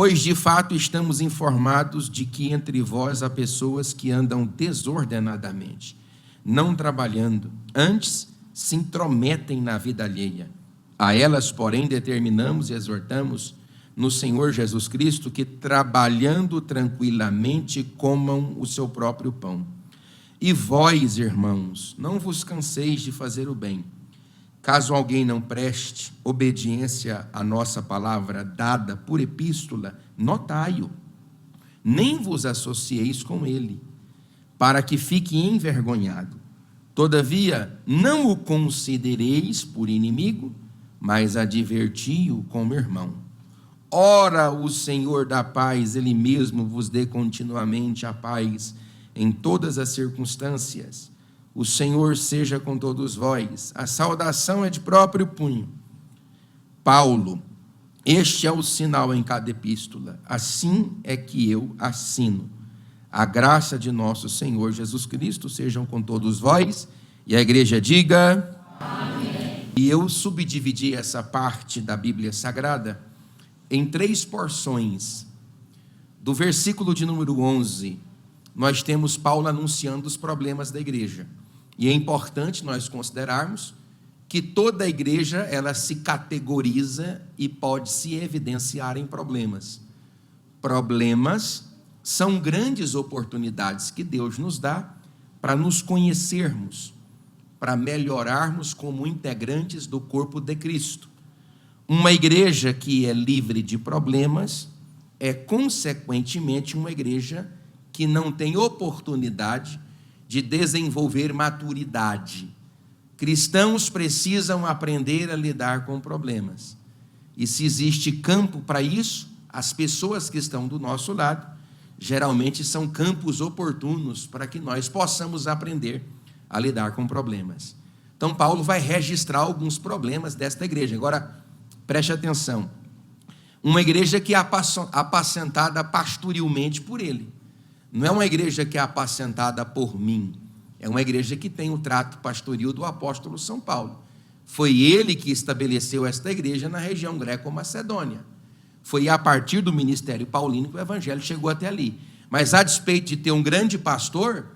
Pois de fato estamos informados de que entre vós há pessoas que andam desordenadamente, não trabalhando, antes se intrometem na vida alheia. A elas, porém, determinamos e exortamos no Senhor Jesus Cristo que, trabalhando tranquilamente, comam o seu próprio pão. E vós, irmãos, não vos canseis de fazer o bem. Caso alguém não preste obediência à nossa palavra dada por epístola, notai-o, nem vos associeis com ele, para que fique envergonhado. Todavia, não o considereis por inimigo, mas adverti-o como irmão. Ora, o Senhor da paz, Ele mesmo vos dê continuamente a paz em todas as circunstâncias. O Senhor seja com todos vós. A saudação é de próprio punho. Paulo, este é o sinal em cada epístola. Assim é que eu assino. A graça de nosso Senhor Jesus Cristo sejam com todos vós. E a igreja diga... Amém. E eu subdividi essa parte da Bíblia Sagrada em 3 porções. Do versículo de número 11, nós temos Paulo anunciando os problemas da igreja. E é importante nós considerarmos que toda a igreja, ela se categoriza e pode se evidenciar em problemas. Problemas são grandes oportunidades que Deus nos dá para nos conhecermos, para melhorarmos como integrantes do corpo de Cristo. Uma igreja que é livre de problemas é, consequentemente, uma igreja que não tem oportunidade de desenvolver maturidade. Cristãos precisam aprender a lidar com problemas. E se existe campo para isso, as pessoas que estão do nosso lado, geralmente são campos oportunos para que nós possamos aprender a lidar com problemas. Então, Paulo vai registrar alguns problemas desta igreja. Agora, preste atenção. Uma igreja que é apacentada pastorilmente por ele. Não é uma igreja que é apacentada por mim. É uma igreja que tem o trato pastoril do apóstolo São Paulo. Foi ele que estabeleceu esta igreja na região greco-macedônia. Foi a partir do ministério paulino que o evangelho chegou até ali. Mas, a despeito de ter um grande pastor,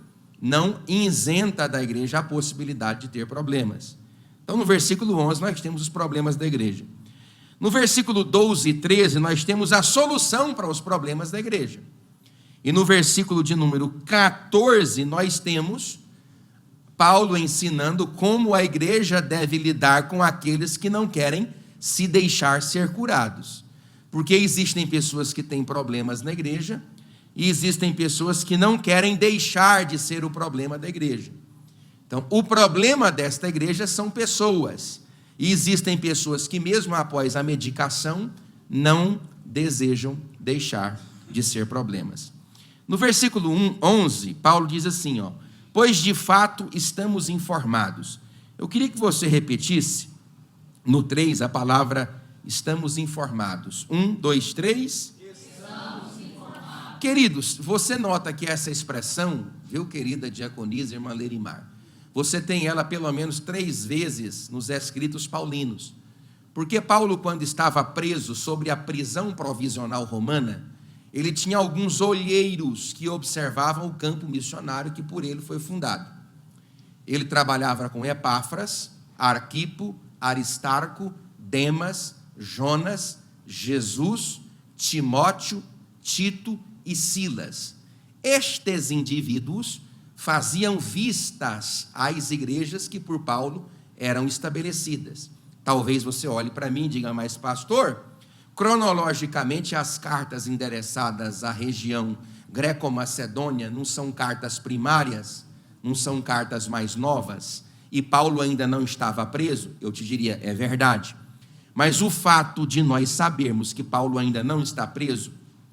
não isenta da igreja a possibilidade de ter problemas. Então, no versículo 11, nós temos os problemas da igreja. No versículo 12 e 13, nós temos a solução para os problemas da igreja. E no versículo de número 14, nós temos Paulo ensinando como a igreja deve lidar com aqueles que não querem se deixar ser curados. Porque existem pessoas que têm problemas na igreja e existem pessoas que não querem deixar de ser o problema da igreja. Então, o problema desta igreja são pessoas. E existem pessoas que, mesmo após a medicação, não desejam deixar de ser problemas. No versículo 11, Paulo diz assim, pois de fato estamos informados. Eu queria que você repetisse, no 3, a palavra estamos informados. 1, 2, 3. Estamos informados. Queridos, você nota que essa expressão, viu, querida diaconisa, irmã Lerimar, você tem ela pelo menos 3 vezes nos escritos paulinos. Porque Paulo, quando estava preso sobre a prisão provisional romana, ele tinha alguns olheiros que observavam o campo missionário que por ele foi fundado. Ele trabalhava com Epáfras, Arquipo, Aristarco, Demas, Jonas, Jesus, Timóteo, Tito e Silas. Estes indivíduos faziam vistas às igrejas que por Paulo eram estabelecidas. Talvez você olhe para mim e diga, mas pastor, cronologicamente as cartas endereçadas à região greco-macedônia não são cartas primárias, não são cartas mais novas, e Paulo ainda não estava preso? Eu te diria, é verdade. Mas o fato de nós sabermos que Paulo ainda não está preso,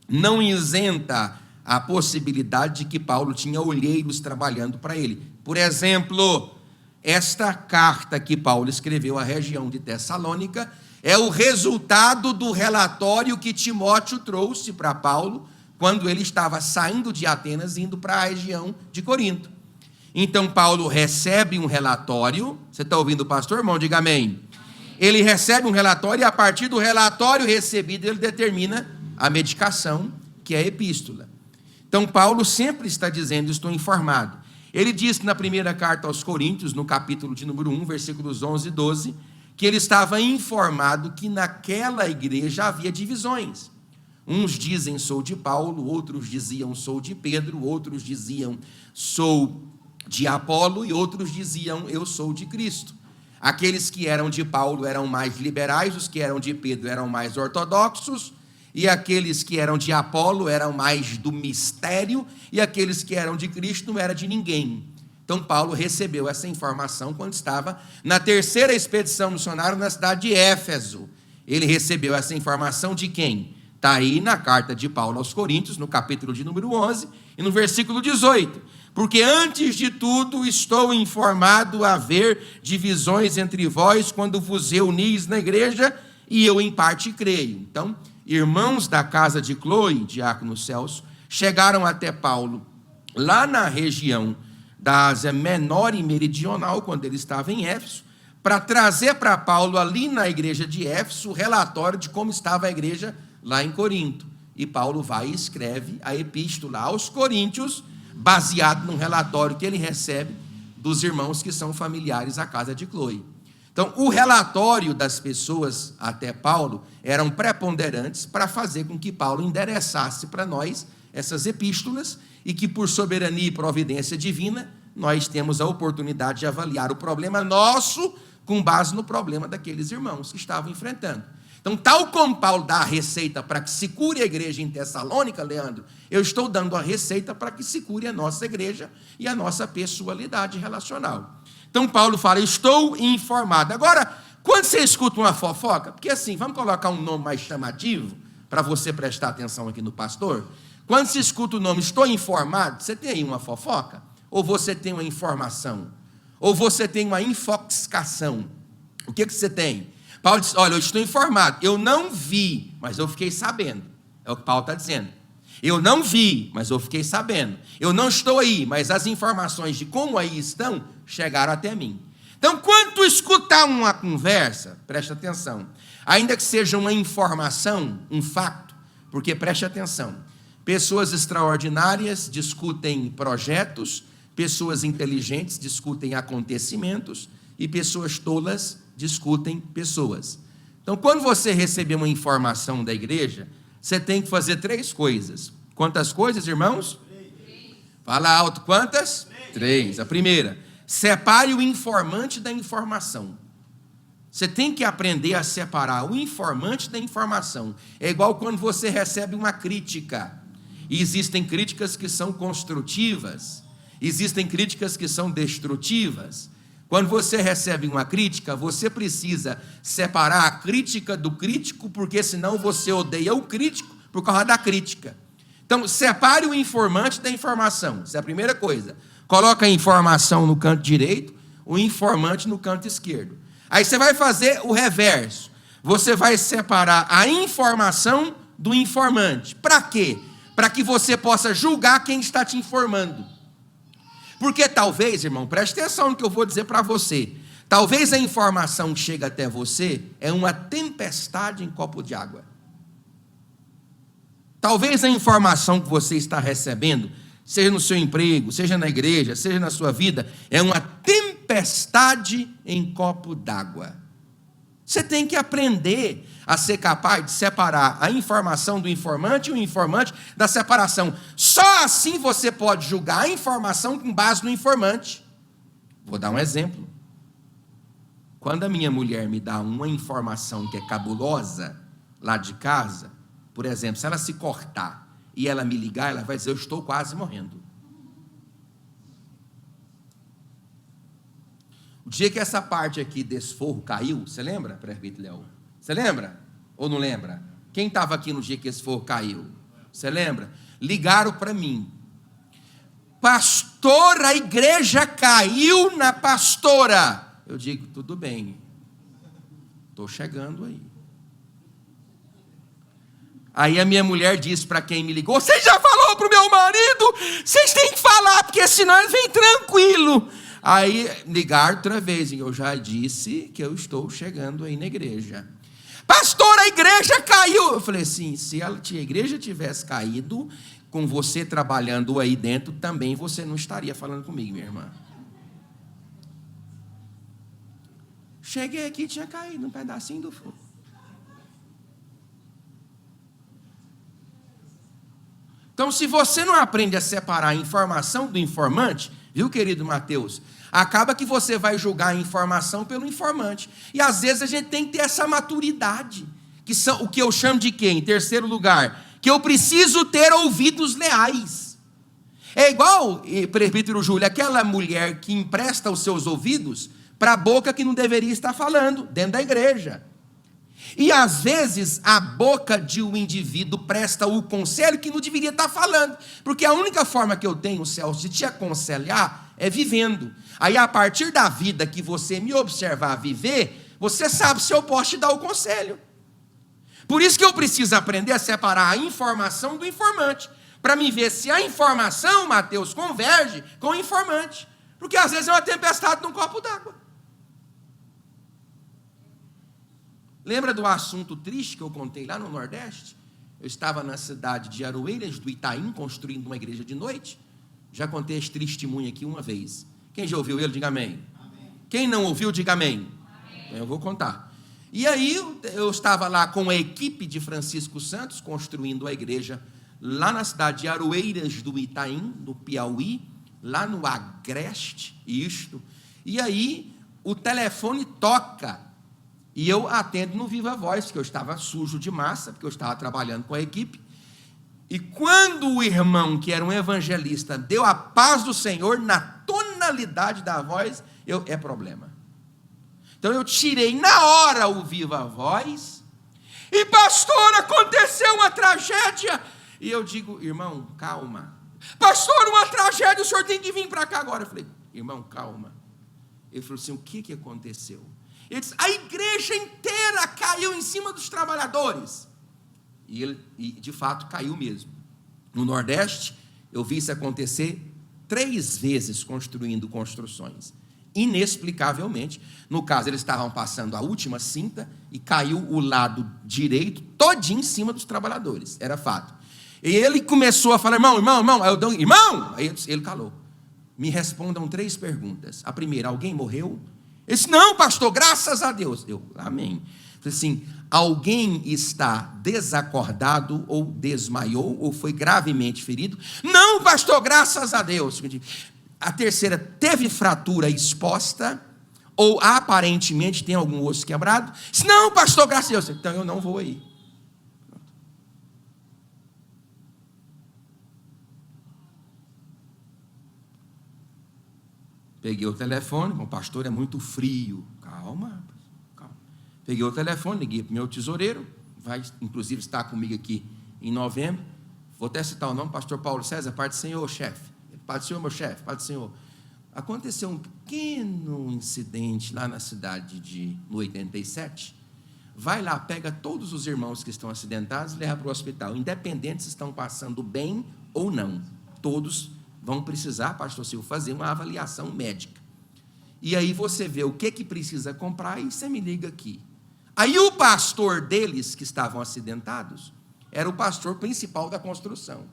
não isenta a possibilidade de que Paulo tinha olheiros trabalhando para ele. Por exemplo, esta carta que Paulo escreveu à região de Tessalônica é o resultado do relatório que Timóteo trouxe para Paulo quando ele estava saindo de Atenas e indo para a região de Corinto. Então, Paulo recebe um relatório. Você está ouvindo o pastor, irmão? Diga amém. Ele recebe um relatório e, a partir do relatório recebido, ele determina a medicação, que é a epístola. Então, Paulo sempre está dizendo, estou informado. Ele diz na primeira carta aos Coríntios, no capítulo de número 1, versículos 11 e 12, que ele estava informado que naquela igreja havia divisões. Uns dizem, sou de Paulo, outros diziam, sou de Pedro, outros diziam, sou de Apolo, e outros diziam, eu sou de Cristo. Aqueles que eram de Paulo eram mais liberais, os que eram de Pedro eram mais ortodoxos, e aqueles que eram de Apolo eram mais do mistério, e aqueles que eram de Cristo não era de ninguém. Então Paulo recebeu essa informação quando estava na terceira expedição missionária na cidade de Éfeso. Ele recebeu essa informação de quem? Está aí na carta de Paulo aos Coríntios, no capítulo de número 11, e no versículo 18. Porque antes de tudo estou informado a haver divisões entre vós quando vos reunis na igreja, e eu em parte creio. Então, irmãos da casa de Cloe, diácono Celso, chegaram até Paulo, lá na região da Ásia Menor e Meridional, quando ele estava em Éfeso, para trazer para Paulo, ali na igreja de Éfeso, o relatório de como estava a igreja lá em Corinto. E Paulo vai e escreve a epístola aos Coríntios, baseado num relatório que ele recebe dos irmãos que são familiares à casa de Cloe. Então, o relatório das pessoas até Paulo eram preponderantes para fazer com que Paulo endereçasse para nós essas epístolas e que, por soberania e providência divina, nós temos a oportunidade de avaliar o problema nosso com base no problema daqueles irmãos que estavam enfrentando. Então, tal como Paulo dá a receita para que se cure a igreja em Tessalônica, Leandro, eu estou dando a receita para que se cure a nossa igreja e a nossa pessoalidade relacional. Então, Paulo fala, estou informado. Agora, quando você escuta uma fofoca, porque assim, vamos colocar um nome mais chamativo, para você prestar atenção aqui no pastor. Quando se escuta o nome, estou informado, você tem aí uma fofoca? Ou você tem uma informação? Ou você tem uma infoxicação? O que você tem? Paulo diz, olha, eu estou informado, eu não vi, mas eu fiquei sabendo. É o que Paulo está dizendo. Eu não vi, mas eu fiquei sabendo. Eu não estou aí, mas as informações de como aí estão chegaram até mim. Então, quando tu escutar uma conversa, preste atenção, ainda que seja uma informação, um fato, porque preste atenção, pessoas extraordinárias discutem projetos, pessoas inteligentes discutem acontecimentos e pessoas tolas discutem pessoas. Então, quando você receber uma informação da igreja, você tem que fazer 3 coisas. Quantas coisas, irmãos? 3. Fala alto, quantas? 3. A primeira, separe o informante da informação. Você tem que aprender a separar o informante da informação. É igual quando você recebe uma crítica. E existem críticas que são construtivas, existem críticas que são destrutivas. Quando você recebe uma crítica, você precisa separar a crítica do crítico, porque senão você odeia o crítico por causa da crítica. Então, separe o informante da informação. Essa é a primeira coisa. Coloca a informação no canto direito, o informante no canto esquerdo. Aí você vai fazer o reverso. Você vai separar a informação do informante. Para quê? Para que você possa julgar quem está te informando. Porque talvez, irmão, preste atenção no que eu vou dizer para você. Talvez a informação que chega até você é uma tempestade em copo de água. Talvez a informação que você está recebendo, seja no seu emprego, seja na igreja, seja na sua vida, é uma tempestade em copo d'água. Você tem que aprender a ser capaz de separar a informação do informante e o informante da separação. Só assim você pode julgar a informação com base no informante. Vou dar um exemplo. Quando a minha mulher me dá uma informação que é cabulosa lá de casa, por exemplo, se ela se cortar e ela me ligar, ela vai dizer, eu estou quase morrendo. O dia que essa parte aqui desse forro caiu, você lembra, presbítero Léo? Você lembra? Ou não lembra? Quem estava aqui no dia que esse forro caiu? Você lembra? Ligaram para mim. Pastor, a igreja caiu na pastora. Eu digo, tudo bem. Estou chegando aí. Aí a minha mulher disse para quem me ligou, você já falou para o meu marido? Vocês têm que falar, porque senão ele vem tranquilo. Aí ligaram outra vez, e eu já disse que eu estou chegando aí na igreja. Pastor, a igreja caiu. Eu falei assim, se a igreja tivesse caído, com você trabalhando aí dentro, também você não estaria falando comigo, minha irmã. Cheguei aqui e tinha caído um pedacinho do fogo. Então, se você não aprende a separar a informação do informante, viu, querido Mateus? Acaba que você vai julgar a informação pelo informante. E às vezes a gente tem que ter essa maturidade, que são o que eu chamo de quê? Em terceiro lugar, que eu preciso ter ouvidos leais. É igual, presbítero Júlio, aquela mulher que empresta os seus ouvidos para a boca que não deveria estar falando, dentro da igreja. E às vezes a boca de um indivíduo presta o conselho que não deveria estar falando, porque a única forma que eu tenho, Celso, de te aconselhar é vivendo. Aí a partir da vida que você me observar viver, você sabe se eu posso te dar o conselho. Por isso que eu preciso aprender a separar a informação do informante, para me ver se a informação, Mateus, converge com o informante, porque às vezes é uma tempestade num copo d'água. Lembra do assunto triste que eu contei lá no Nordeste? Eu estava na cidade de Aroeiras do Itaim, construindo uma igreja de noite. Já contei esse testemunho aqui uma vez. Quem já ouviu ele, diga amém. Amém. Quem não ouviu, diga amém. Amém. Eu vou contar. E aí eu estava lá com a equipe de Francisco Santos, construindo a igreja lá na cidade de Aroeiras do Itaim, no Piauí, lá no Agreste, isto. E aí o telefone toca. E eu atendo no Viva Voz, porque eu estava sujo de massa, porque eu estava trabalhando com a equipe. E quando o irmão, que era um evangelista, deu a paz do Senhor, na tonalidade da voz, é problema. Então eu tirei na hora o Viva Voz, e pastor, aconteceu uma tragédia. E eu digo, irmão, calma. Pastor, uma tragédia, o senhor tem que vir para cá agora. Eu falei, irmão, calma. Ele falou assim, o que aconteceu? Ele disse, a igreja inteira caiu em cima dos trabalhadores. E de fato caiu mesmo. No Nordeste, eu vi isso acontecer 3 vezes construindo construções. Inexplicavelmente. No caso, eles estavam passando a última cinta e caiu o lado direito todinho em cima dos trabalhadores. Era fato. E ele começou a falar, irmão. Aí eu dou, irmão! Aí ele calou. Me respondam 3 perguntas. A primeira, alguém morreu? Ele disse, não, pastor, graças a Deus. Eu, amém. Falei assim, alguém está desacordado ou desmaiou ou foi gravemente ferido? Não, pastor, graças a Deus. A terceira, teve fratura exposta ou aparentemente tem algum osso quebrado? Disse, não, pastor, graças a Deus. Então eu não vou aí. Peguei o telefone, o pastor é muito frio. Calma. Peguei o telefone, liguei para o meu tesoureiro, vai inclusive estar comigo aqui em novembro. Vou até citar o nome, pastor Paulo César, Pai do Senhor, chefe. Pai do Senhor, meu chefe, Pai do Senhor. Aconteceu um pequeno incidente lá na cidade no 87. Vai lá, pega todos os irmãos que estão acidentados e leva para o hospital, independente se estão passando bem ou não. Todos vão precisar, pastor Silvio, fazer uma avaliação médica. E aí você vê o que precisa comprar e você me liga aqui. Aí o pastor deles, que estavam acidentados, era o pastor principal da construção.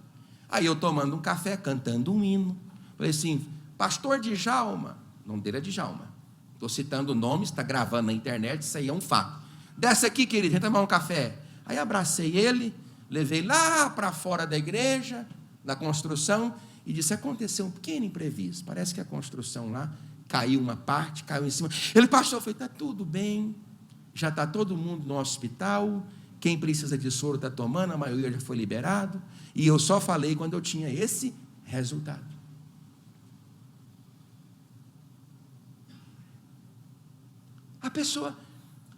Aí eu tomando um café, cantando um hino, falei assim, pastor Djalma, o nome dele é Djalma, estou citando o nome, está gravando na internet, isso aí é um fato. Desce aqui, querido, vem tomar um café. Aí abracei ele, levei lá para fora da igreja, da construção, e disse, aconteceu um pequeno imprevisto, parece que a construção lá caiu uma parte, caiu em cima. Ele, pastor, eu falei, está tudo bem, já está todo mundo no hospital, quem precisa de soro está tomando, a maioria já foi liberado, e eu só falei quando eu tinha esse resultado. A pessoa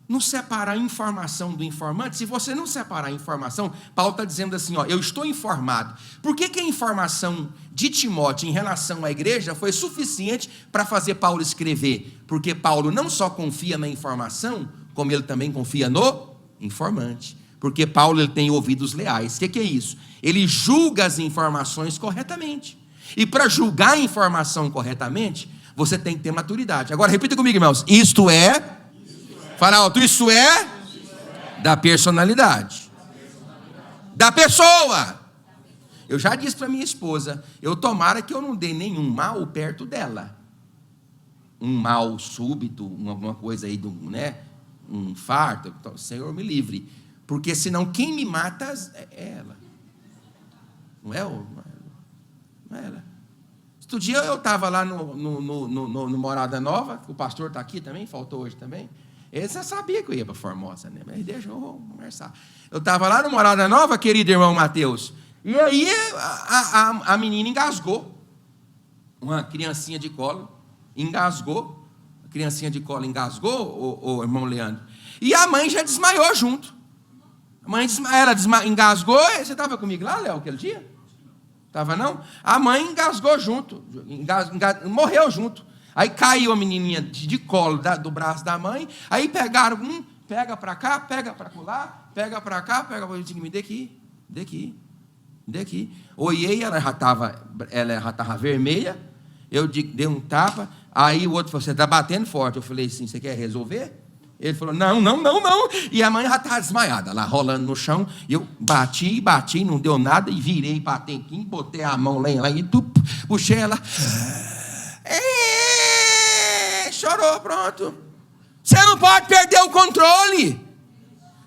não separa a informação do informante. Se você não separar a informação, Paulo está dizendo assim, ó, eu estou informado. Por que a informação de Timóteo em relação à igreja foi suficiente para fazer Paulo escrever? Porque Paulo não só confia na informação, como ele também confia no informante. Porque Paulo ele tem ouvidos leais. O que é isso? Ele julga as informações corretamente. E para julgar a informação corretamente, você tem que ter maturidade. Agora, repita comigo, irmãos. Isto é... Fala alto, isso é Da personalidade. Da pessoa. Eu já disse para minha esposa, tomara que eu não dê nenhum mal perto dela. Um mal súbito, alguma coisa aí, né? Um infarto, Senhor me livre. Porque senão quem me mata é ela. Não é ela. Outro dia eu estava lá no Morada Nova, o pastor está aqui também, faltou hoje também. Ele já sabia que eu ia para Formosa, né? Mas deixa eu conversar. Eu estava lá no Morada Nova, querido irmão Mateus, e aí a menina engasgou. Uma criancinha de colo engasgou. A criancinha de colo engasgou, o irmão Leandro. E a mãe já desmaiou junto. A mãe engasgou. Você estava comigo lá, Léo, aquele dia? Estava não? A mãe engasgou junto. Morreu junto. Aí caiu a menininha de colo do braço da mãe. Aí pegaram pega para cá, pega para lá, pega para cá, pega para lá. Me dê aqui. Olhei, ela já estava vermelha. Eu dei um tapa. Aí o outro falou, você está batendo forte. Eu falei assim, você quer resolver? Ele falou, não. E a mãe já estava desmaiada, lá rolando no chão. Eu bati, não deu nada. E virei, patenquinho, botei a mão lá e puxei ela. Chorou, pronto. Você não pode perder o controle.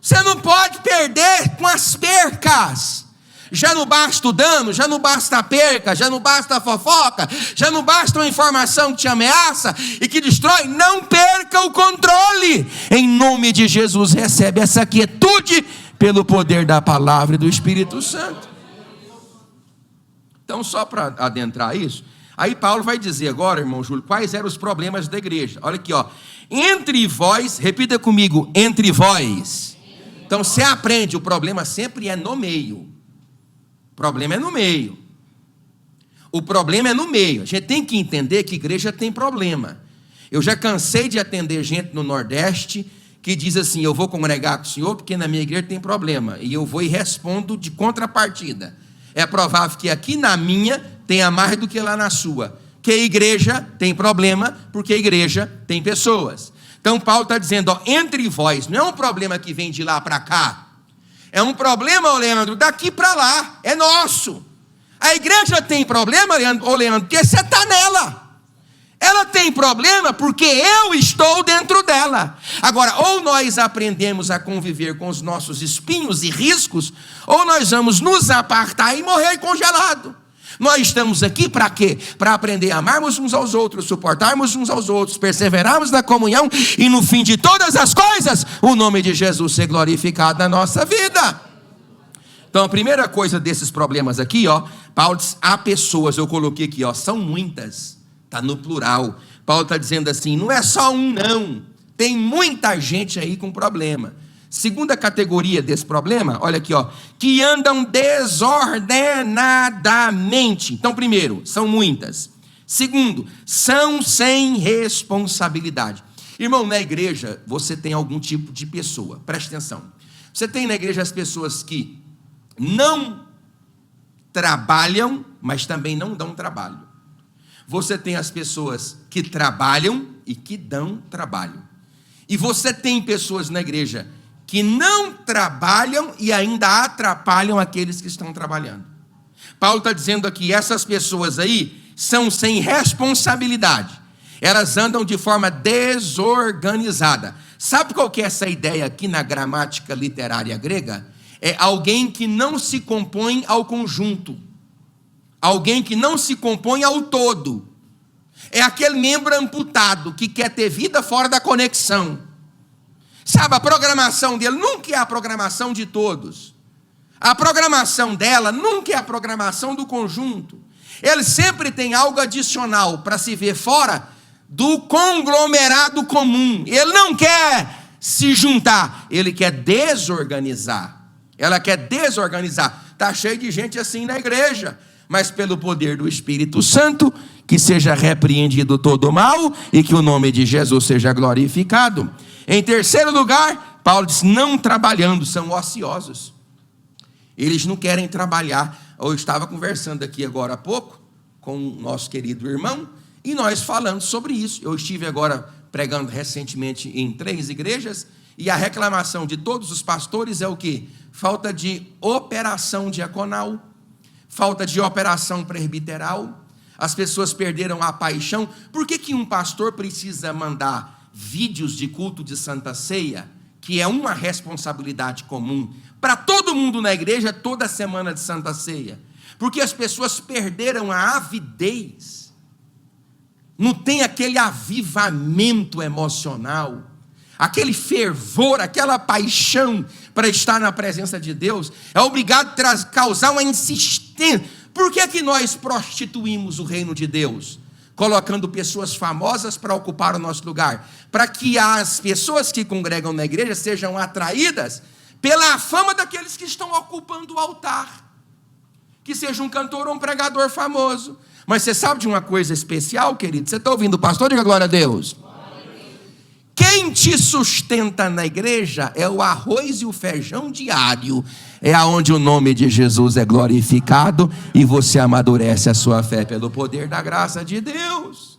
Você não pode perder com as percas. Já não basta o dano, já não basta a perca, já não basta a fofoca, já não basta uma informação que te ameaça e que destrói. Não perca o controle. Em nome de Jesus, recebe essa quietude pelo poder da palavra e do Espírito Santo. Então, só para adentrar isso, aí Paulo vai dizer agora, irmão Júlio, quais eram os problemas da igreja. Olha aqui, ó. Entre vós, repita comigo, entre vós. Então, você aprende, o problema sempre é no meio. O problema é no meio. O problema é no meio. A gente tem que entender que igreja tem problema. Eu já cansei de atender gente no Nordeste que diz assim, eu vou congregar com o senhor porque na minha igreja tem problema. E eu vou e respondo de contrapartida. É provável que aqui na minha tenha mais do que lá na sua. Que a igreja tem problema porque a igreja tem pessoas. Então Paulo está dizendo, ó, entre vós, não é um problema que vem de lá para cá. É um problema, Leandro, daqui para lá, é nosso. A igreja tem problema, Leandro, porque você está nela. Ela tem problema porque eu estou dentro dela. Agora, ou nós aprendemos a conviver com os nossos espinhos e riscos, ou nós vamos nos apartar e morrer congelado. Nós estamos aqui para quê? Para aprender a amarmos uns aos outros, suportarmos uns aos outros, perseverarmos na comunhão e no fim de todas as coisas, o nome de Jesus ser glorificado na nossa vida. Então a primeira coisa desses problemas aqui, ó, Paulo diz, há pessoas, eu coloquei aqui, ó, são muitas, está no plural. Paulo está dizendo assim, não é só um não, tem muita gente aí com problema. Segunda categoria desse problema, olha aqui, ó, que andam desordenadamente. Então, primeiro, são muitas. Segundo, são sem responsabilidade. Irmão, na igreja, você tem algum tipo de pessoa, preste atenção. Você tem na igreja as pessoas que não trabalham, mas também não dão trabalho. Você tem as pessoas que trabalham e que dão trabalho. E você tem pessoas na igreja que não trabalham e ainda atrapalham aqueles que estão trabalhando. Paulo está dizendo aqui, essas pessoas aí são sem responsabilidade. Elas andam de forma desorganizada. Sabe qual que é essa ideia aqui na gramática literária grega? É alguém que não se compõe ao conjunto. Alguém que não se compõe ao todo. É aquele membro amputado que quer ter vida fora da conexão. Sabe, a programação dele nunca é a programação de todos. A programação dela nunca é a programação do conjunto. Ele sempre tem algo adicional para se ver fora do conglomerado comum. Ele não quer se juntar, ele quer desorganizar. Ela quer desorganizar. Está cheio de gente assim na igreja. Mas pelo poder do Espírito Santo, que seja repreendido todo o mal e que o nome de Jesus seja glorificado. Em terceiro lugar, Paulo diz, não trabalhando, são ociosos. Eles não querem trabalhar. Eu estava conversando aqui agora há pouco com o nosso querido irmão, e nós falando sobre isso. Eu estive agora pregando recentemente em 3 igrejas, E a reclamação de todos os pastores é o quê? Falta de operação diaconal, falta de operação presbiteral. As pessoas perderam a paixão. Por que um pastor precisa mandar vídeos de culto de Santa Ceia, que é uma responsabilidade comum, para todo mundo na igreja toda semana de Santa Ceia? Porque as pessoas perderam a avidez, não tem aquele avivamento emocional, aquele fervor, aquela paixão para estar na presença de Deus. É obrigado a causar uma insistência. Por que nós prostituímos o reino de Deus? Colocando pessoas famosas para ocupar o nosso lugar, para que as pessoas que congregam na igreja sejam atraídas pela fama daqueles que estão ocupando o altar, que seja um cantor ou um pregador famoso. Mas você sabe de uma coisa especial, querido? Você está ouvindo o pastor? Diga glória a Deus. Quem te sustenta na igreja é o arroz e o feijão diário. É aonde o nome de Jesus é glorificado e você amadurece a sua fé pelo poder da graça de Deus.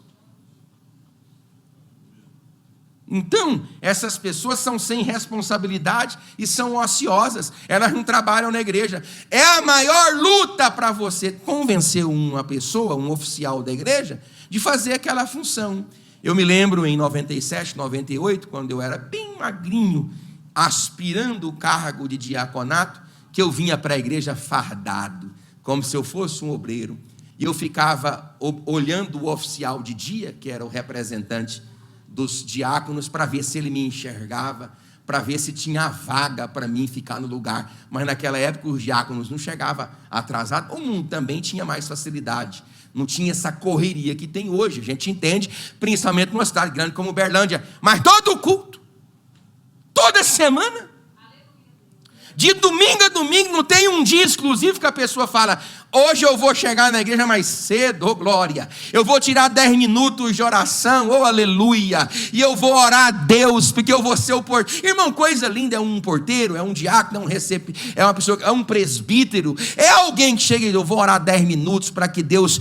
Então, essas pessoas são sem responsabilidade e são ociosas. Elas não trabalham na igreja. É a maior luta para você convencer uma pessoa, um oficial da igreja, de fazer aquela função. Eu me lembro em 97, 98, quando eu era bem magrinho, aspirando o cargo de diaconato, que eu vinha para a igreja fardado, como se eu fosse um obreiro. E eu ficava olhando o oficial de dia, que era o representante dos diáconos, para ver se ele me enxergava, para ver se tinha vaga para mim ficar no lugar. Mas naquela época os diáconos não chegavam atrasados, o mundo também tinha mais facilidade. Não tinha essa correria que tem hoje. A gente entende, principalmente numa cidade grande como Uberlândia. Mas todo culto, toda semana, de domingo a domingo, não tem um dia exclusivo que a pessoa fala: hoje eu vou chegar na igreja mais cedo, oh glória, eu vou tirar 10 minutos de oração, oh aleluia, e eu vou orar a Deus, porque eu vou ser o porteiro. Irmão, coisa linda é um porteiro, é um diácono, é uma pessoa, é um presbítero, é alguém que chega e eu vou orar 10 minutos para que Deus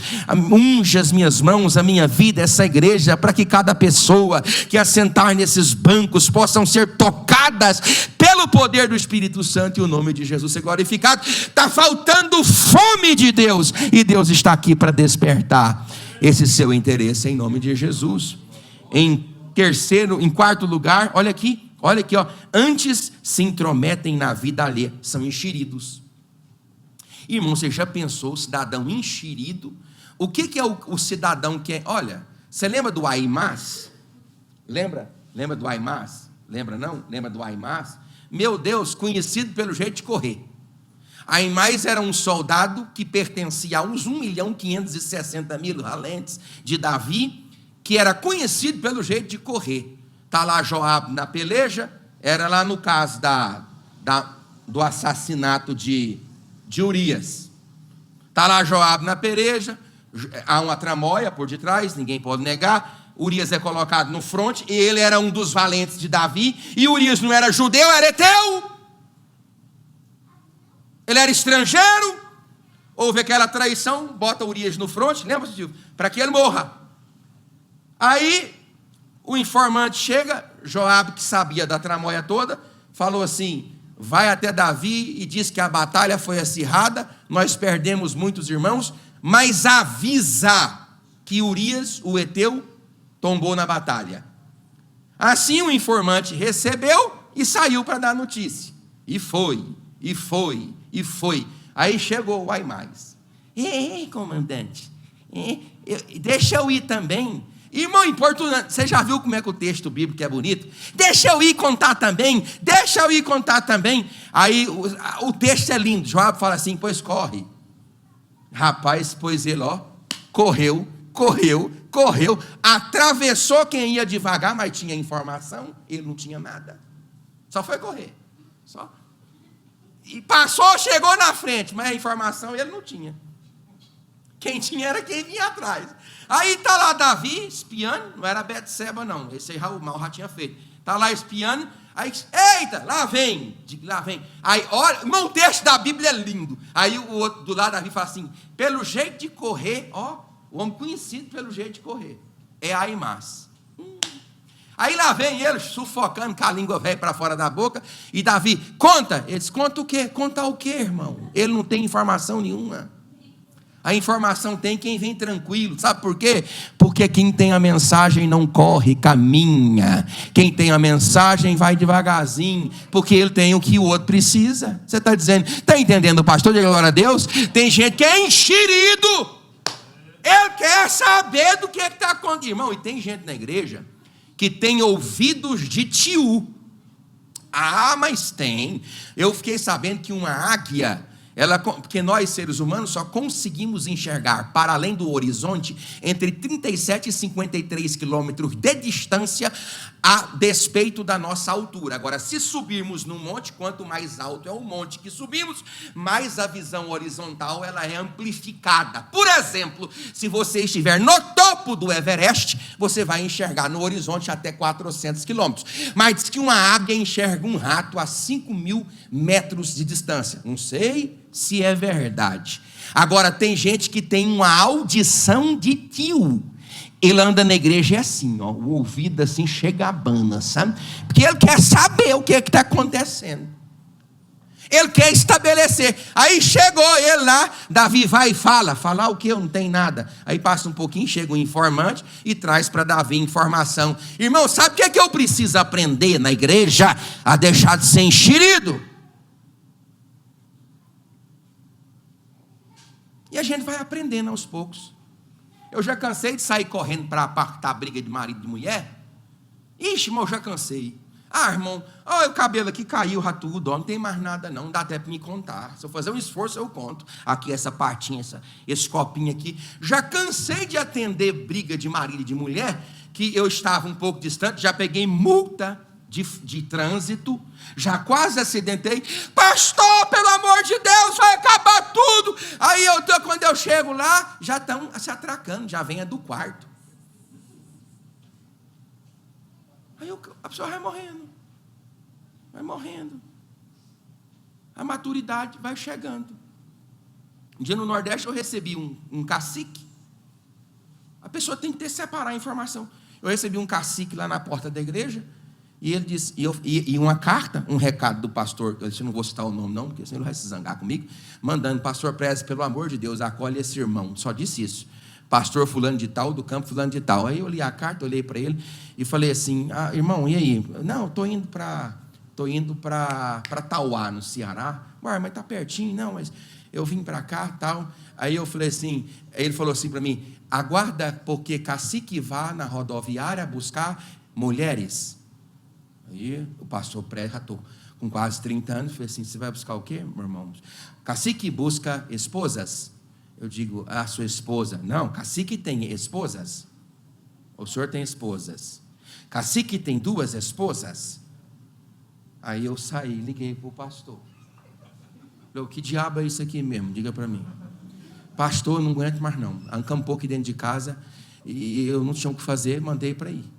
unja as minhas mãos, a minha vida, essa igreja, para que cada pessoa que assentar nesses bancos possam ser tocadas pelo poder do Espírito Santo e o nome de Jesus ser glorificado. Está faltando fome de Deus, e Deus está aqui para despertar esse seu interesse em nome de Jesus. Em quarto lugar, olha aqui, ó, antes se intrometem na vida alheia, são enxeridos. Irmão, você já pensou o cidadão enxerido? O que é o cidadão que é? Olha, você lembra do Aimás? Lembra do Aimás? Lembra não? Lembra do Aimás? Meu Deus, conhecido pelo jeito de correr. Aimás era um soldado que pertencia a uns 1.560.000 valentes de Davi, que era conhecido pelo jeito de correr. Está lá Joabe na peleja, era lá no caso do assassinato de Urias. Está lá Joabe na peleja, há uma tramóia por detrás, ninguém pode negar. Urias é colocado no fronte, e ele era um dos valentes de Davi, e Urias não era judeu, era heteu. Ele era estrangeiro. Houve aquela traição, bota Urias no fronte, lembra-se, para que ele morra. Aí o informante chega, Joabe, que sabia da tramóia toda, falou assim: vai até Davi e diz que a batalha foi acirrada, nós perdemos muitos irmãos, mas avisa que Urias, o heteu, tombou na batalha. Assim o informante recebeu e saiu para dar notícia. E foi. Aí chegou o Aimás. Ei, comandante, deixa eu ir também. Irmão, importante, você já viu como é que o texto bíblico é bonito? Deixa eu ir contar também. Aí o texto é lindo. Joabe fala assim: pois corre. Rapaz, pois ele, correu, atravessou quem ia devagar, mas tinha informação, ele não tinha nada. Só foi correr. E passou, chegou na frente, mas a informação ele não tinha. Quem tinha era quem vinha atrás. Aí está lá Davi espiando, não era Betseba não, esse aí o mal já tinha feito. Está lá espiando, aí, eita, lá vem. Aí, olha, irmão, o texto da Bíblia é lindo. Aí o outro do lado Davi fala assim: pelo jeito de correr, o homem conhecido pelo jeito de correr, é Aimás. Aí lá vem ele, sufocando com a língua velha para fora da boca. E Davi, conta. Ele diz, conta o quê? Conta o quê, irmão? Ele não tem informação nenhuma. A informação tem quem vem tranquilo. Sabe por quê? Porque quem tem a mensagem não corre, caminha. Quem tem a mensagem vai devagarzinho, porque ele tem o que o outro precisa. Você está dizendo, está entendendo, pastor? Diga glória a Deus. Tem gente que é enxerido. Ele quer saber do que está acontecendo. Irmão, e tem gente na igreja que tem ouvidos de tio. Ah, mas tem. Eu fiquei sabendo que uma águia, porque nós seres humanos só conseguimos enxergar para além do horizonte entre 37 e 53 quilômetros de distância, a despeito da nossa altura. Agora, se subirmos num monte, quanto mais alto é o monte que subimos, mais a visão horizontal ela é amplificada. Por exemplo, se você estiver no topo do Everest, você vai enxergar no horizonte até 400 quilômetros. Mas diz que uma águia enxerga um rato a 5.000 metros de distância. Não sei se é verdade. Agora, tem gente que tem uma audição de tio. Ele anda na igreja assim, ó, o ouvido assim chega a bana, sabe? Porque ele quer saber o que está acontecendo. Ele quer estabelecer. Aí chegou ele lá, Davi vai e fala. Falar o que? Eu não tenho nada. Aí passa um pouquinho, chega um informante e traz para Davi informação. Irmão, sabe o que é que eu preciso aprender na igreja? A deixar de ser enxerido. E a gente vai aprendendo aos poucos. Eu já cansei de sair correndo para apartar a briga de marido e de mulher. Ixi, irmão, eu já cansei. Ah, irmão, olha o cabelo aqui caiu, tudo, não tem mais nada não dá até para me contar. Se eu fazer um esforço, eu conto. Aqui essa partinha, esse copinho aqui. Já cansei de atender briga de marido e de mulher, que eu estava um pouco distante, já peguei multa de trânsito, já quase acidentei. Pastor, pelo amor de Deus, vai acabar tudo. Aí quando eu chego lá, já estão se atracando, já vem do quarto. Aí a pessoa vai morrendo. A maturidade vai chegando. Um dia no Nordeste eu recebi um cacique. A pessoa tem que separar a informação. Eu recebi um cacique lá na porta da igreja. E ele disse, e uma carta, um recado do pastor, eu não vou citar o nome não, porque senão ele vai se zangar comigo, mandando, pastor Preze, pelo amor de Deus, acolhe esse irmão, só disse isso, pastor fulano de tal, do campo fulano de tal. Aí eu li a carta, olhei para ele e falei assim, irmão, e aí? Não, estou indo para Tauá, no Ceará. Ué, mas está pertinho, não, mas eu vim para cá, tal. Aí eu falei assim, ele falou assim para mim, aguarda, porque cacique vá na rodoviária buscar mulheres. Aí o pastor Pré, já estou com quase 30 anos, falei assim, você vai buscar o quê, meu irmão? Cacique busca esposas. Eu digo, a sua esposa. Não, cacique tem esposas. O senhor tem esposas. Cacique tem 2 esposas. Aí eu saí, liguei para o pastor. Falei, que diabo é isso aqui mesmo? Diga para mim. Pastor, não aguento mais não. Acampou aqui dentro de casa e eu não tinha o que fazer, mandei para ir.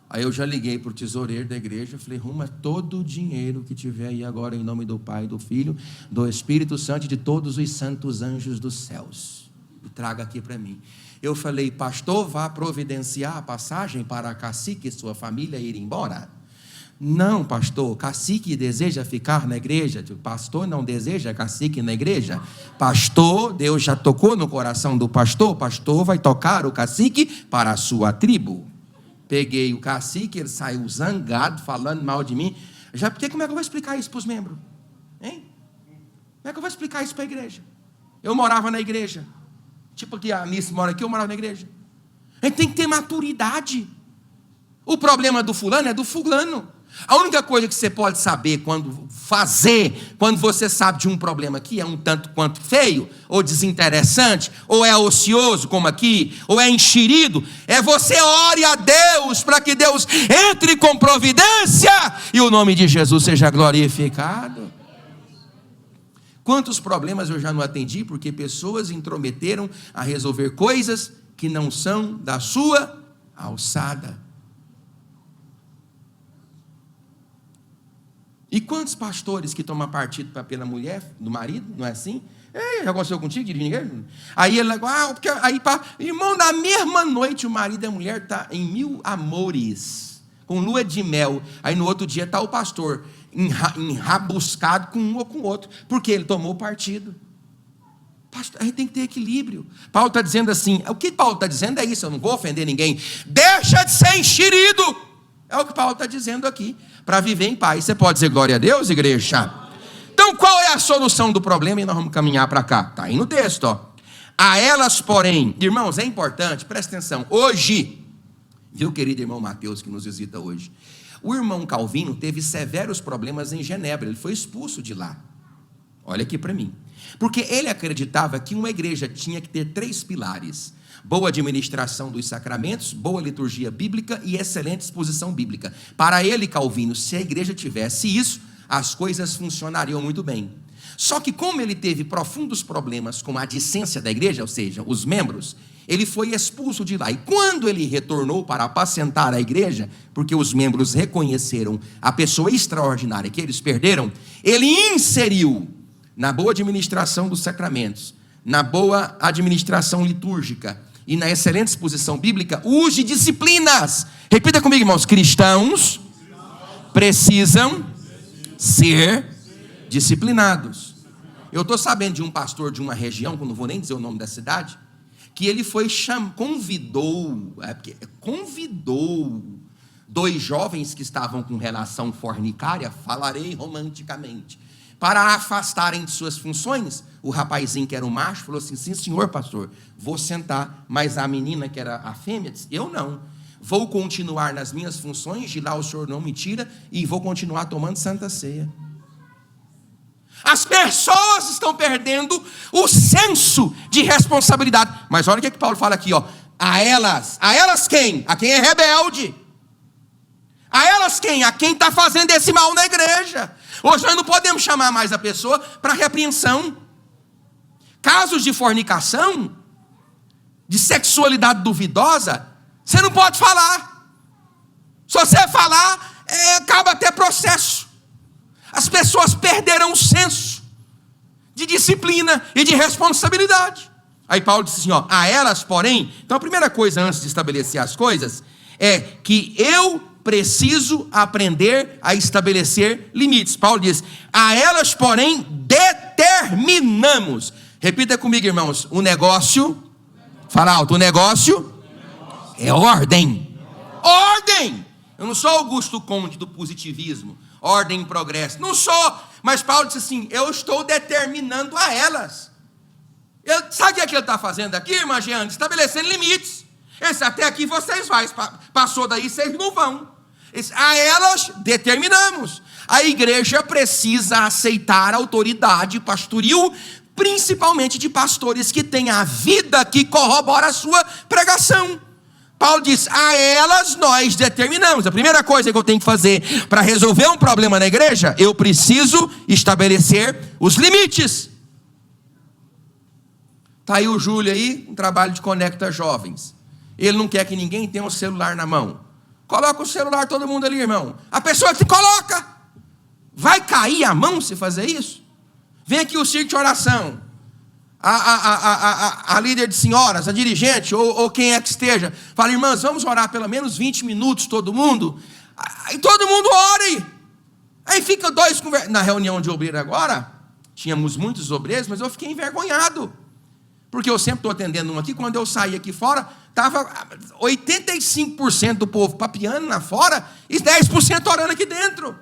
Aí eu já liguei para o tesoureiro da igreja, falei, ruma todo o dinheiro que tiver aí agora, em nome do Pai, do Filho, do Espírito Santo e de todos os santos anjos dos céus. E traga aqui para mim. Eu falei, pastor, vá providenciar a passagem para a cacique e sua família ir embora? Não, pastor, cacique deseja ficar na igreja. Pastor não deseja cacique na igreja. Pastor, Deus já tocou no coração do pastor, pastor vai tocar o cacique para a sua tribo. Peguei o cacique, ele saiu zangado, falando mal de mim. Já porque como é que eu vou explicar isso para os membros? Hein? Como é que eu vou explicar isso para a igreja? Eu morava na igreja. Tipo que a Anice mora aqui, eu morava na igreja. A gente tem que ter maturidade. O problema do fulano é do fulano. A única coisa que você pode saber quando você sabe de um problema que é um tanto quanto feio, ou desinteressante, ou é ocioso, como aqui, ou é enxerido, é você ore a Deus, para que Deus entre com providência, e o nome de Jesus seja glorificado. Quantos problemas eu já não atendi, porque pessoas intrometeram a resolver coisas que não são da sua alçada. E quantos pastores que tomam partido pela mulher, do marido, não é assim? Já aconteceu contigo, dirigir ninguém? Aí ele, porque aí, irmão, na mesma noite o marido e a mulher estão em mil amores, com lua de mel. Aí no outro dia está o pastor enrabuscado com um ou com o outro, porque ele tomou partido. Pastor, a gente tem que ter equilíbrio. Paulo está dizendo assim, o que Paulo está dizendo é isso, eu não vou ofender ninguém. Deixa de ser enxerido. É o que Paulo está dizendo aqui, para viver em paz. Você pode dizer glória a Deus, igreja? Então qual é a solução do problema? E nós vamos caminhar para cá. Está aí no texto, ó. A elas, porém, irmãos, é importante, presta atenção. Hoje, viu, querido irmão Mateus, que nos visita hoje, o irmão Calvino teve severos problemas em Genebra, ele foi expulso de lá. Olha aqui para mim. Porque ele acreditava que uma igreja tinha que ter 3 pilares: boa administração dos sacramentos, boa liturgia bíblica e excelente exposição bíblica. Para ele, Calvino, se a igreja tivesse isso, as coisas funcionariam muito bem. Só que como ele teve profundos problemas com a discência da igreja, ou seja, os membros, ele foi expulso de lá. E quando ele retornou para apacentar a igreja, porque os membros reconheceram a pessoa extraordinária que eles perderam, ele inseriu na boa administração dos sacramentos, na boa administração litúrgica e na excelente exposição bíblica, o uso de disciplinas. Repita comigo, irmãos: cristãos precisam ser disciplinados. Eu estou sabendo de um pastor de uma região, que eu não vou nem dizer o nome da cidade, que ele foi convidou 2 jovens que estavam com relação fornicária, falarei romanticamente, para afastarem de suas funções. O rapazinho que era o macho falou assim: sim senhor pastor, vou sentar. Mas a menina que era a fêmea disse: eu não, vou continuar nas minhas funções, de lá o senhor não me tira, e vou continuar tomando Santa Ceia. As pessoas estão perdendo o senso de responsabilidade. Mas olha o que Paulo fala aqui, ó. A elas quem? A quem é rebelde. A elas quem? A quem está fazendo esse mal na igreja. Hoje nós não podemos chamar mais a pessoa para repreensão. Casos de fornicação, de sexualidade duvidosa, você não pode falar. Se você falar, acaba até processo. As pessoas perderam o senso de disciplina e de responsabilidade. Aí Paulo disse assim, ó, a elas, porém. Então a primeira coisa antes de estabelecer as coisas é que eu preciso aprender a estabelecer limites. Paulo diz: a elas, porém, determinamos. Repita comigo, irmãos: o negócio, fala alto, o negócio é ordem. Ordem! Eu não sou Augusto Conde do positivismo, ordem e progresso, não sou. Mas Paulo disse assim: eu estou determinando a elas. Sabe o que ele está fazendo aqui, irmã Jeane? Estabelecendo limites. Até aqui vocês vão, passou daí vocês não vão. A elas determinamos. A igreja precisa aceitar a autoridade pastoril, principalmente de pastores que têm a vida que corrobora a sua pregação. Paulo diz: a elas nós determinamos. A primeira coisa que eu tenho que fazer para resolver um problema na igreja, eu preciso estabelecer os limites. Está aí o Júlio aí, um trabalho de Conecta Jovens. Ele não quer que ninguém tenha um celular na mão. Coloca o celular todo mundo ali, irmão. A pessoa que coloca, vai cair a mão se fazer isso? Vem aqui o circo de oração. A líder de senhoras, a dirigente, ou quem é que esteja, fala: irmãs, vamos orar pelo menos 20 minutos todo mundo. Aí todo mundo ore. Aí fica 2 conversando. Na reunião de obreiro agora, tínhamos muitos obreiros, mas eu fiquei envergonhado. Porque eu sempre estou atendendo um aqui, quando eu saí aqui fora, estava 85% do povo papiando lá fora e 10% orando aqui dentro.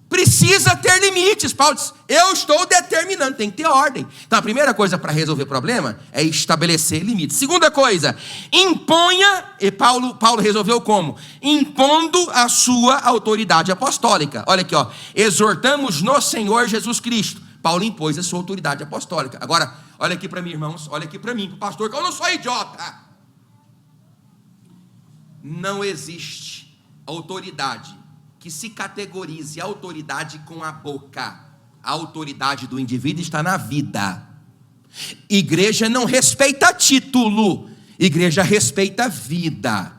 Precisa ter limites. Paulo diz: eu estou determinando, tem que ter ordem. Então a primeira coisa para resolver problema é estabelecer limites. Segunda coisa, imponha, e Paulo resolveu como? Impondo a sua autoridade apostólica. Olha aqui, ó, exortamos no Senhor Jesus Cristo. Paulo impôs a sua autoridade apostólica. Agora, olha aqui para mim, irmãos, olha aqui para mim, para o pastor, que eu não sou idiota. Não existe autoridade que se categorize a autoridade com a boca. A autoridade do indivíduo está na vida. Igreja não respeita título, igreja respeita vida.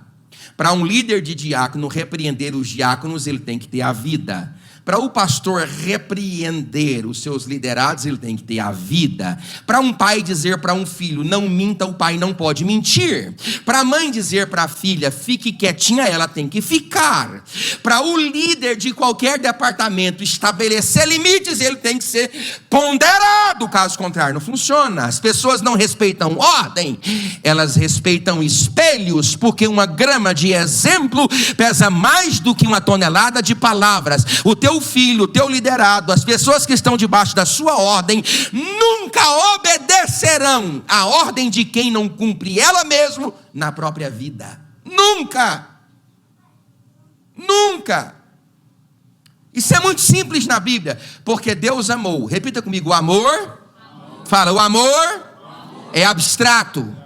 Para um líder de diácono repreender os diáconos, ele tem que ter a vida. Para o pastor repreender os seus liderados, ele tem que ter a vida. Para um pai dizer para um filho, não minta, o pai não pode mentir. Para a mãe dizer para a filha, fique quietinha, ela tem que ficar. Para o líder de qualquer departamento estabelecer limites, ele tem que ser ponderado, caso contrário, não funciona. As pessoas não respeitam ordem, elas respeitam espelhos, porque uma grama de exemplo pesa mais do que uma tonelada de palavras. O teu filho, o teu liderado, as pessoas que estão debaixo da sua ordem, nunca obedecerão à ordem de quem não cumpre ela mesmo na própria vida. Nunca! Nunca! Isso é muito simples na Bíblia, porque Deus amou. Repita comigo, o amor. Fala, o amor é abstrato.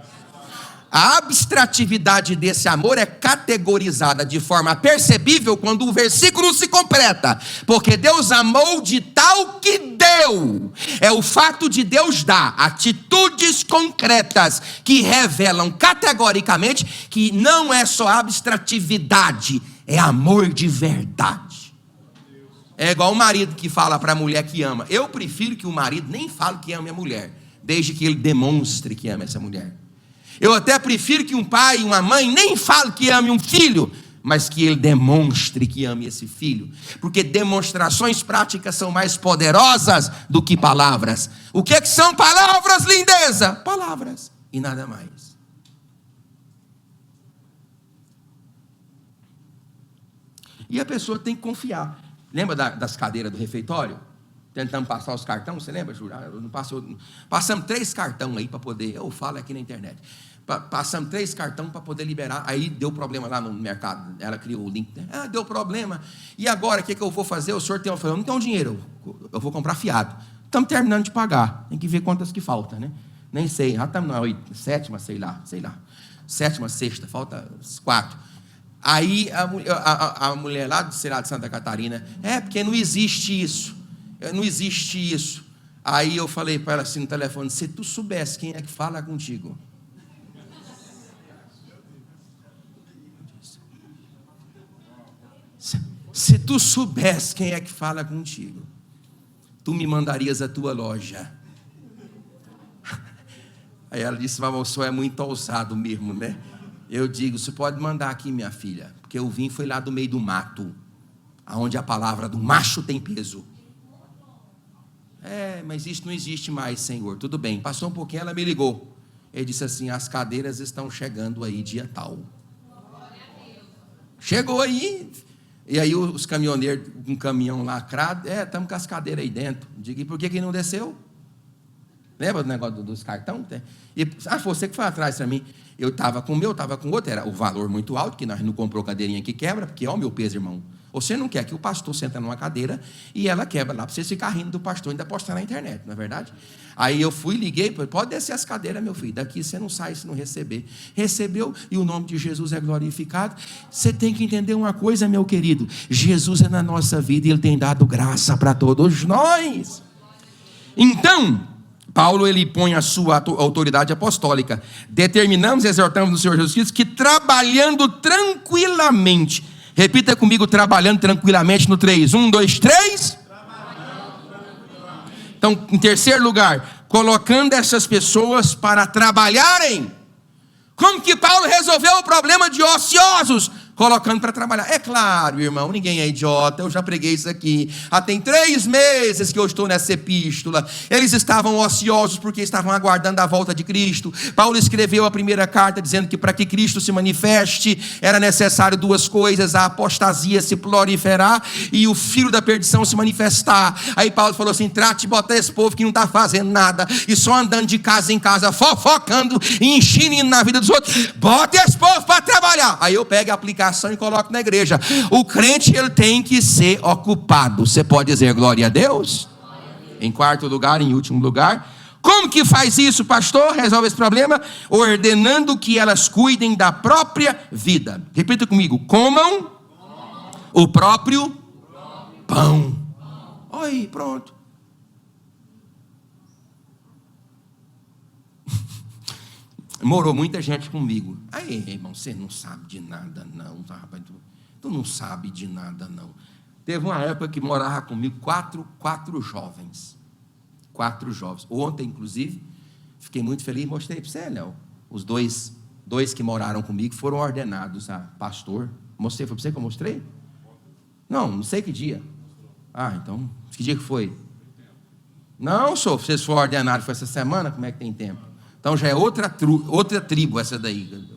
A abstratividade desse amor é categorizada de forma percebível quando o versículo se completa. Porque Deus amou de tal que deu. É o fato de Deus dar atitudes concretas que revelam categoricamente que não é só abstratividade, é amor de verdade. É igual o marido que fala para a mulher que ama. Eu prefiro que o marido nem fale que ama a mulher, desde que ele demonstre que ama essa mulher. Eu até prefiro que um pai e uma mãe nem fale que ame um filho, mas que ele demonstre que ame esse filho. Porque demonstrações práticas são mais poderosas do que palavras. O que são palavras, lindeza? Palavras e nada mais. E a pessoa tem que confiar. Lembra das cadeiras do refeitório? Tentamos passar os cartões, você lembra, Júlio? Passamos 3 cartões aí para poder, eu falo aqui na internet. Passamos 3 cartões para poder liberar. Aí deu problema lá no mercado. Ela criou o link. Deu problema. E agora, o que eu vou fazer? O senhor tem eu não tenho dinheiro. Eu vou comprar fiado. Estamos terminando de pagar. Tem que ver quantas que faltam, né? Nem sei. Já estamos na 7ª, sei lá. 7ª, 6ª, falta 4. Aí a mulher lá de Santa Catarina, porque não existe isso. Não existe isso. Aí eu falei para ela assim no telefone, se tu soubesse quem é que fala contigo. Se tu soubesse quem é que fala contigo, tu me mandarias a tua loja. Aí ela disse, mas o senhor é muito ousado mesmo, né? Eu digo, você pode mandar aqui, minha filha, porque eu vim, foi lá do meio do mato, aonde a palavra do macho tem peso. Mas isso não existe mais, Senhor. Tudo bem. Passou um pouquinho, ela me ligou. Ele disse assim, as cadeiras estão chegando aí dia tal. Chegou aí. E aí os caminhoneiros, um caminhão lacrado, estamos com as cadeiras aí dentro. Digo, e por que não desceu? Lembra do negócio dos cartões? E, foi você que foi atrás para mim. Eu estava com o meu, estava com o outro. Era o valor muito alto, que nós não comprou cadeirinha que quebra, porque o meu peso, irmão. Você não quer que o pastor senta numa cadeira e ela quebra lá, para você ficar rindo do pastor e ainda postar na internet, não é verdade? Aí eu fui, liguei, pode descer as cadeiras, meu filho, daqui você não sai se não receber. Recebeu e o nome de Jesus é glorificado. Você tem que entender uma coisa, meu querido, Jesus é na nossa vida e Ele tem dado graça para todos nós. Então, Paulo, ele põe a sua autoridade apostólica. Determinamos e exortamos no Senhor Jesus Cristo que trabalhando tranquilamente, repita comigo, trabalhando tranquilamente no 3. 1, 2, 3. Então, em terceiro lugar, colocando essas pessoas para trabalharem. Como que Paulo resolveu o problema de ociosos? Colocando para trabalhar. É claro, irmão, ninguém é idiota, eu já preguei isso aqui. Tem 3 meses que eu estou nessa epístola. Eles estavam ociosos porque estavam aguardando a volta de Cristo. Paulo escreveu a primeira carta dizendo que para que Cristo se manifeste, era necessário 2 coisas: a apostasia se proliferar e o filho da perdição se manifestar. Aí Paulo falou assim, trate de botar esse povo que não está fazendo nada, e só andando de casa em casa, fofocando e enchendo na vida dos outros. Bota esse povo para trabalhar. Aí eu pego a aplicação e coloco na igreja. O crente, ele tem que ser ocupado. Você pode dizer glória a Deus? Em quarto lugar, em último lugar, como que faz isso, pastor? Resolve esse problema ordenando que elas cuidem da própria vida. Repita comigo, comam o próprio pão. Oi, pronto. morou muita gente comigo. Aí, irmão, você não sabe de nada, não, tá, rapaz? Tu não sabe de nada, não. Teve uma época que morava comigo quatro jovens. 4 jovens. Ontem, inclusive, fiquei muito feliz, mostrei para você, Léo. Os dois que moraram comigo foram ordenados a pastor. Mostrei, foi para você que eu mostrei? Não sei que dia. Então, que dia que foi? Não, senhor, vocês foram ordenados, foi essa semana, como é que tem tempo? Então já é outra tribo essa daí.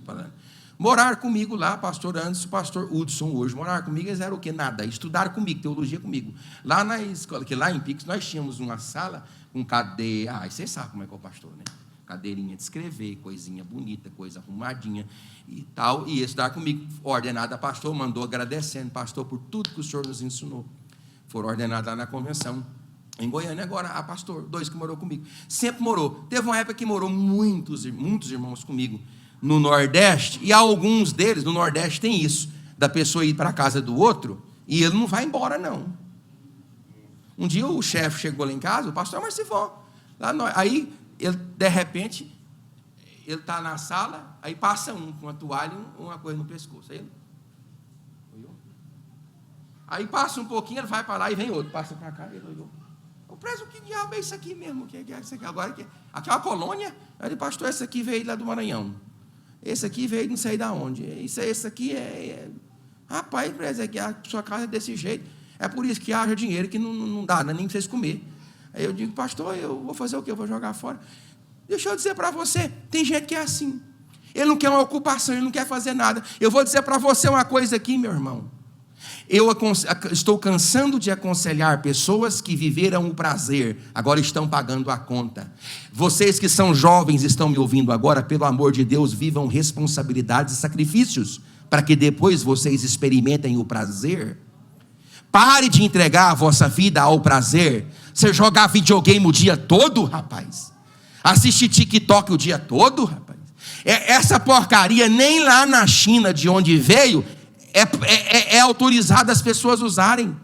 Moraram comigo lá, pastor Anderson, pastor Hudson hoje. Moraram comigo, eles eram o quê? Nada. Estudaram comigo, teologia comigo. Lá na escola, que lá em Pix, nós tínhamos uma sala com cadeira. Vocês sabem como é que é o pastor, né? Cadeirinha de escrever, coisinha bonita, coisa arrumadinha e tal. E estudaram comigo, ordenado a pastor, mandou agradecendo, pastor, por tudo que o senhor nos ensinou. Foram ordenados lá na convenção. Em Goiânia, agora, a pastor, 2 que morou comigo. Sempre morou. Teve uma época que morou muitos irmãos comigo no Nordeste, e alguns deles, no Nordeste, tem isso, da pessoa ir para a casa do outro, e ele não vai embora, não. Um dia o chefe chegou lá em casa, o pastor Marcivó, aí, ele, de repente, ele está na sala, aí passa um com uma toalha e uma coisa no pescoço. Aí passa um pouquinho, ele vai para lá e vem outro, passa para cá, ele olhou. Preso, que diabo é isso aqui mesmo? Que é isso aqui? Agora, aqui é uma colônia. Aí, pastor, esse aqui veio lá do Maranhão. Esse aqui veio não sei de onde. Esse aqui Rapaz, preso, a sua casa é desse jeito. É por isso que haja dinheiro que não dá nem para vocês comer. Aí eu digo, pastor, eu vou fazer o quê? Eu vou jogar fora. Deixa eu dizer para você, tem gente que é assim. Ele não quer uma ocupação, ele não quer fazer nada. Eu vou dizer para você uma coisa aqui, meu irmão. Eu estou cansando de aconselhar pessoas que viveram o prazer, agora estão pagando a conta. Vocês que são jovens, estão me ouvindo agora, pelo amor de Deus, vivam responsabilidades e sacrifícios, para que depois vocês experimentem o prazer. Pare de entregar a vossa vida ao prazer. Você jogar videogame o dia todo, rapaz. Assistir TikTok o dia todo, rapaz. Essa porcaria, nem lá na China, de onde veio, é autorizado as pessoas usarem.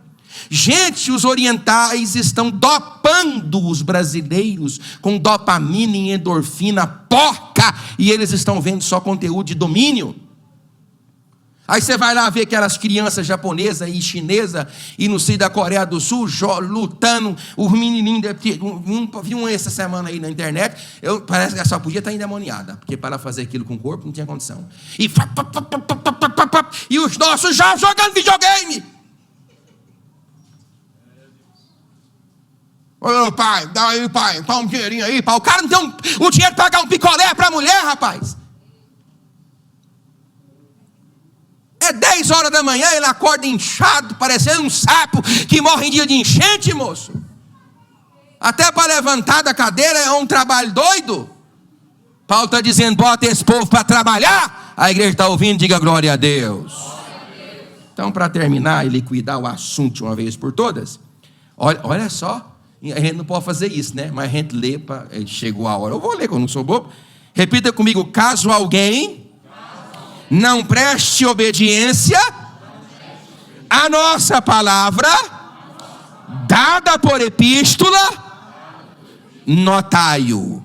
Gente, os orientais estão dopando os brasileiros com dopamina e endorfina porca, e eles estão vendo só conteúdo de domínio. Aí você vai lá ver aquelas crianças japonesas e chinesas e não sei da Coreia do Sul lutando, os menininhos, vi um essa semana aí na internet, parece que ela só podia estar endemoniada, porque para ela fazer aquilo com o corpo não tinha condição. E os nossos já jogando videogame. Ô pai, dá aí pai, dá um dinheirinho aí, pai. O cara não tem o dinheiro para pagar um picolé para a mulher, rapaz. É 10 horas da manhã, ele acorda inchado, parecendo um sapo que morre em dia de enchente, moço. Até para levantar da cadeira é um trabalho doido. Paulo está dizendo, bota esse povo para trabalhar. A igreja está ouvindo, diga glória a Deus. Então, para terminar e liquidar o assunto de uma vez por todas, olha só, a gente não pode fazer isso, né? Mas a gente lê, chegou a hora. Eu vou ler, que eu não sou bobo. Repita comigo, caso alguém não preste obediência à nossa palavra, dada por epístola, notai-o.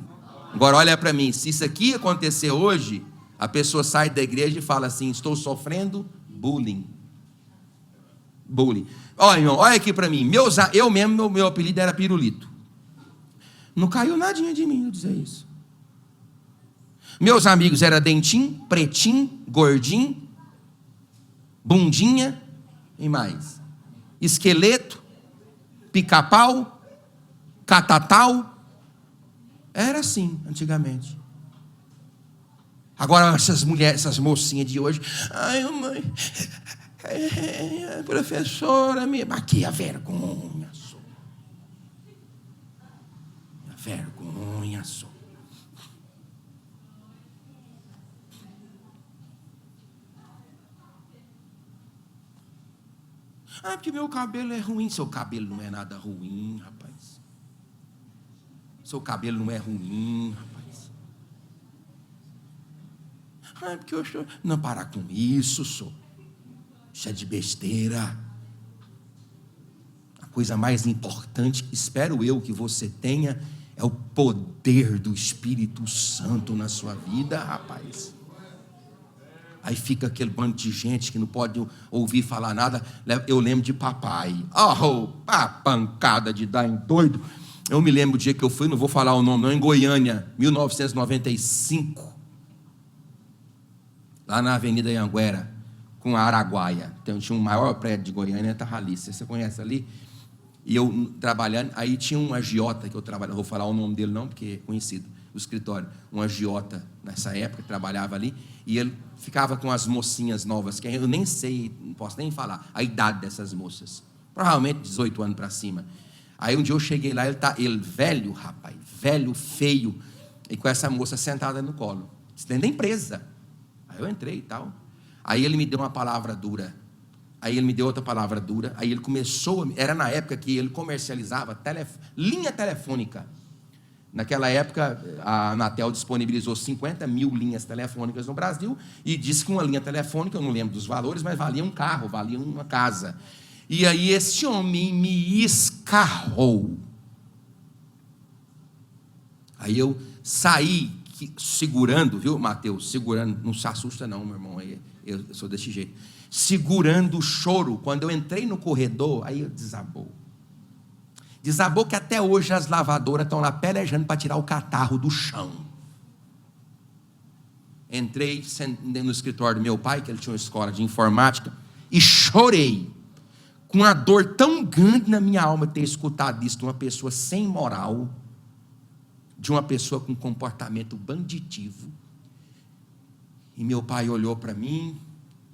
Agora olha para mim, se isso aqui acontecer hoje, a pessoa sai da igreja e fala assim, estou sofrendo bullying. Olha, irmão, olha aqui para mim, eu mesmo, meu apelido era pirulito. Não caiu nadinha de mim eu dizer isso. Meus amigos eram dentinho, pretinho, gordinho, bundinha e mais. Esqueleto, pica-pau, catatal. Era assim antigamente. Agora essas mulheres, essas mocinhas de hoje, ai mãe, professora, aqui a vergonha só. A vergonha só. Porque meu cabelo é ruim. Seu cabelo não é nada ruim, rapaz. Seu cabelo não é ruim, rapaz. Porque eu estou... Não, para com isso, só. Isso é de besteira. A coisa mais importante, espero eu que você tenha, é É o poder do Espírito Santo na sua vida, rapaz. Aí fica aquele bando de gente que não pode ouvir falar nada. Eu lembro de papai. A pancada de dar em doido. Eu me lembro do dia que eu fui, não vou falar o nome não, em Goiânia, 1995. Lá na Avenida Anhanguera, com a Araguaia. Então, tinha um maior prédio de Goiânia, Tarralice. Você conhece ali? E eu trabalhando, aí tinha um agiota que eu trabalhava, não vou falar o nome dele não, porque é conhecido, o escritório. Um agiota, nessa época, trabalhava ali, e ele ficava com as mocinhas novas, que eu nem sei, não posso nem falar a idade dessas moças. Provavelmente 18 anos para cima. Aí um dia eu cheguei lá, ele velho, rapaz, velho, feio, e com essa moça sentada no colo, dentro da empresa. Aí eu entrei e tal. Aí ele me deu uma palavra dura. Aí ele me deu outra palavra dura. Aí ele começou, era na época que ele comercializava linha telefônica. Naquela época, a Anatel disponibilizou 50 mil linhas telefônicas no Brasil e disse que uma linha telefônica, eu não lembro dos valores, mas valia um carro, valia uma casa. E aí esse homem me escarrou. Aí eu saí segurando, viu, Mateus? Segurando, não se assusta não, meu irmão, eu sou desse jeito. Segurando o choro. Quando eu entrei no corredor, aí desabou. Desabou que até hoje as lavadoras estão lá pelejando para tirar o catarro do chão. Entrei no escritório do meu pai, que ele tinha uma escola de informática, e chorei. Com uma dor tão grande na minha alma ter escutado isso de uma pessoa sem moral, de uma pessoa com comportamento banditivo. E meu pai olhou para mim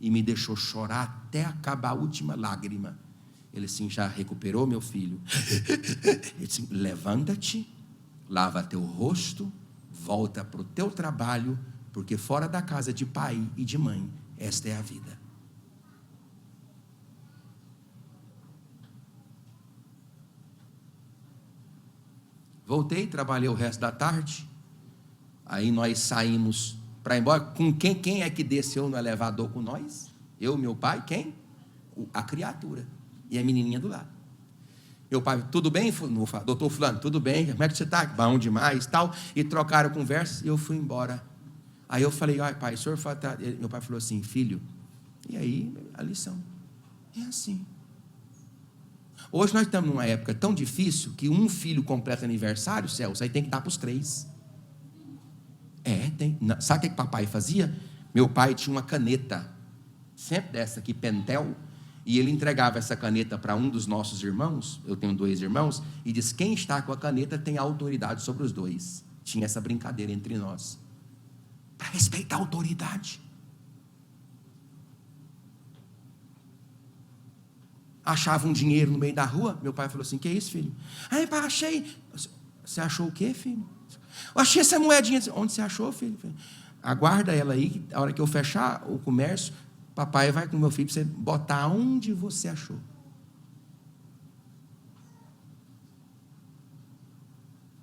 e me deixou chorar até acabar a última lágrima. Ele assim, já recuperou, meu filho? Ele disse, levanta-te, lava teu rosto, volta para o teu trabalho, porque fora da casa de pai e de mãe, esta é a vida. Voltei, trabalhei o resto da tarde. Aí nós saímos para ir embora. Com quem é que desceu no elevador com nós? Eu, meu pai, quem? A criatura. E a menininha do lado. Meu pai, tudo bem? Doutor fulano, tudo bem? Como é que você está? Bom demais, tal. E trocaram conversa e eu fui embora. Aí eu falei, ai pai, o senhor... Meu pai falou assim, filho, e aí a lição? É assim. Hoje nós estamos numa época tão difícil que um filho completa aniversário, Celso, aí tem que dar para os 3. Tem. Sabe o que papai fazia? Meu pai tinha uma caneta, sempre dessa aqui, Pentel, e ele entregava essa caneta para um dos nossos irmãos, eu tenho 2 irmãos, e diz, quem está com a caneta tem autoridade sobre os 2. Tinha essa brincadeira entre nós. Para respeitar a autoridade. Achava um dinheiro no meio da rua, meu pai falou assim, que é isso, filho? Aí, pai, achei. Você achou o quê, filho? Eu achei essa moedinha. Onde você achou, filho? Aguarda ela aí, que a hora que eu fechar o comércio, papai vai com meu filho para você botar onde você achou.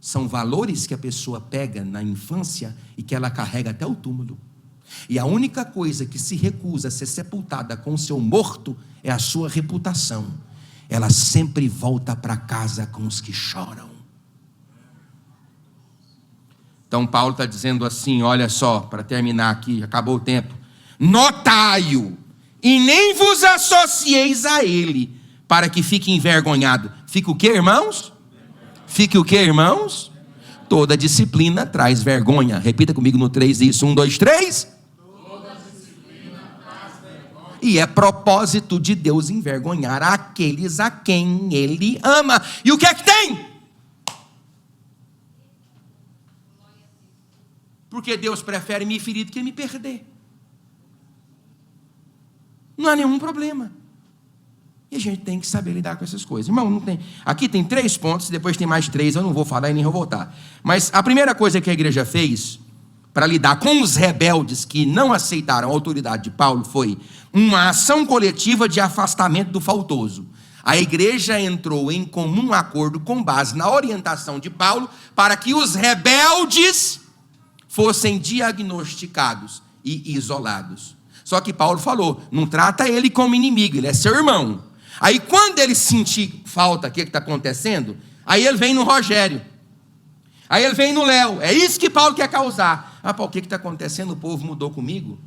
São valores que a pessoa pega na infância e que ela carrega até o túmulo. E a única coisa que se recusa a ser sepultada com o seu morto é a sua reputação. Ela sempre volta para casa com os que choram. Então Paulo está dizendo assim, olha só, para terminar aqui, acabou o tempo. Notai-o, e nem vos associeis a ele, para que fique envergonhado. Fique o quê, irmãos? Fique o quê, irmãos? Toda disciplina traz vergonha. Repita comigo no 3 isso. 1, 2, 3. E é propósito de Deus envergonhar aqueles a quem Ele ama. E o que é que tem? Porque Deus prefere me ferir do que me perder. Não há nenhum problema. E a gente tem que saber lidar com essas coisas. Irmão, não tem. Aqui tem 3 pontos, depois tem mais 3, eu não vou falar e nem vou voltar. Mas a primeira coisa que a igreja fez para lidar com os rebeldes que não aceitaram a autoridade de Paulo foi uma ação coletiva de afastamento do faltoso. A igreja entrou em comum acordo com base na orientação de Paulo para que os rebeldes fossem diagnosticados e isolados. Só que Paulo falou, não trata ele como inimigo, ele é seu irmão. Aí quando ele sentir falta, o que está acontecendo? Aí ele vem no Rogério. Aí ele vem no Léo, é isso que Paulo quer causar. Ah, Paulo, o que está acontecendo? O povo mudou comigo?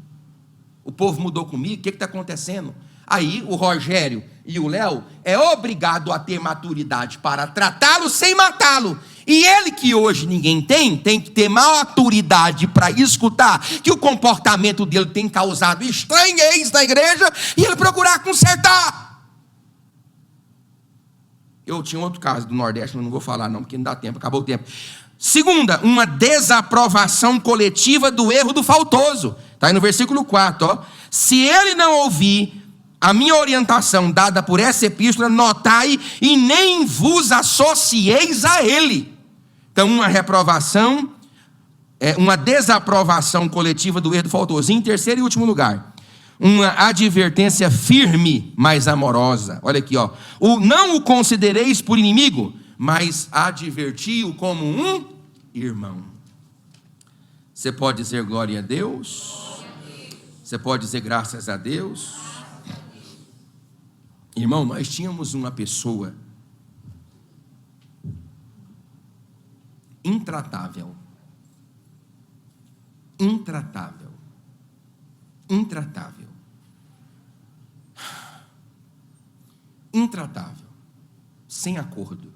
O povo mudou comigo? O que está acontecendo? Aí o Rogério e o Léo é obrigado a ter maturidade para tratá-lo sem matá-lo. E ele, que hoje ninguém tem que ter maturidade para escutar que o comportamento dele tem causado estranhez na igreja e ele procurar consertar. Eu tinha outro caso do Nordeste, mas não vou falar não, porque não dá tempo, acabou o tempo. Segunda, uma desaprovação coletiva do erro do faltoso. Está aí no versículo 4. Ó. Se ele não ouvir a minha orientação dada por essa epístola, notai e nem vos associeis a ele. Então, uma reprovação, uma desaprovação coletiva do erro do faltoso. E em terceiro e último lugar, uma advertência firme, mas amorosa. Olha aqui, ó. Não o considereis por inimigo, mas adverti-o como um irmão. Você pode dizer glória a Deus? Você pode dizer graças a Deus? Irmão, nós tínhamos uma pessoa intratável. Intratável. Intratável. Intratável. Sem acordo.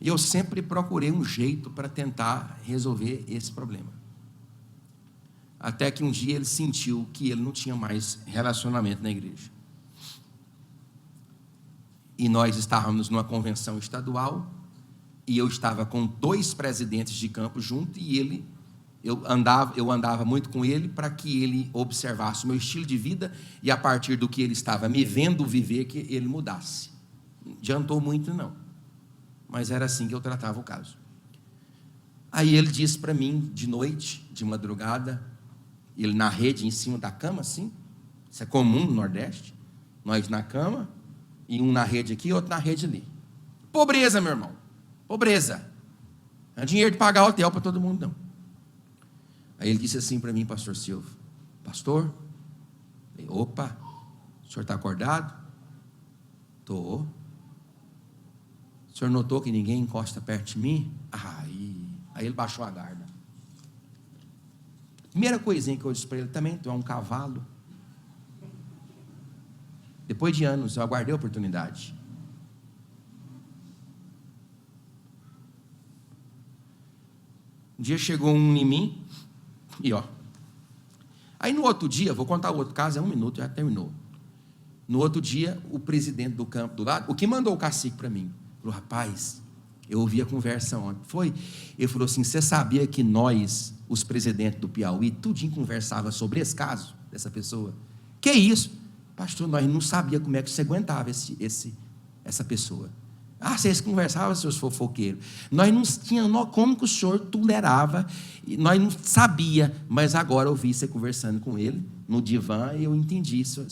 E eu sempre procurei um jeito para tentar resolver esse problema. Até que um dia ele sentiu que ele não tinha mais relacionamento na igreja. E nós estávamos numa convenção estadual, e eu estava com 2 presidentes de campo junto, e eu andava muito com ele para que ele observasse o meu estilo de vida, e a partir do que ele estava me vendo viver, que ele mudasse. Não adiantou muito não, mas era assim que eu tratava o caso. Aí ele disse para mim, de noite, de madrugada, ele na rede em cima da cama, assim, isso é comum no Nordeste, nós na cama, e um na rede aqui, outro na rede ali. Pobreza, meu irmão, pobreza. Não é dinheiro de pagar hotel para todo mundo, não. Aí ele disse assim para mim, pastor Silvio: pastor, opa, o senhor está acordado? Estou. O senhor notou que ninguém encosta perto de mim? Aí ele baixou a guarda. Primeira coisinha que eu disse para ele: também tu é um cavalo. Depois de anos eu aguardei a oportunidade. Um dia chegou um em mim, e ó. Aí no outro dia, vou contar o outro caso, é 1 minuto, já terminou. No outro dia, o presidente do campo do lado, o que mandou o cacique para mim, falou: rapaz, eu ouvi a conversa ontem. Foi? Ele falou assim: você sabia que nós, os presidentes do Piauí, tudinho conversava sobre esse caso, dessa pessoa? Que isso? Pastor, nós não sabíamos como é que você aguentava essa pessoa. Vocês conversavam, seus fofoqueiros. Nós não tínhamos como que o senhor tolerava, nós não sabíamos, mas agora eu vi você conversando com ele no divã e eu entendi isso.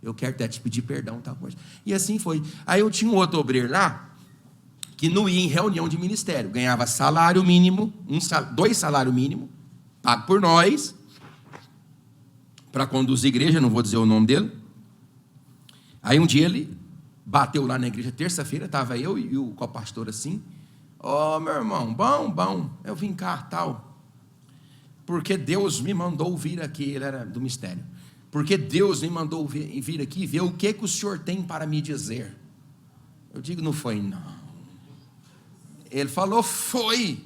Eu quero até te pedir perdão, tal coisa. E assim foi. Aí eu tinha um outro obreiro lá que não ia em reunião de ministério, ganhava salário mínimo, 2 salários mínimos, pago por nós, para conduzir a igreja, não vou dizer o nome dele. Aí um dia ele bateu lá na igreja, terça-feira, estava eu e o copastor assim: meu irmão, bom, eu vim cá, tal, porque Deus me mandou vir aqui. Ele era do mistério. Porque Deus me mandou vir aqui ver o que o senhor tem para me dizer. Eu digo: não foi não. Ele falou: foi.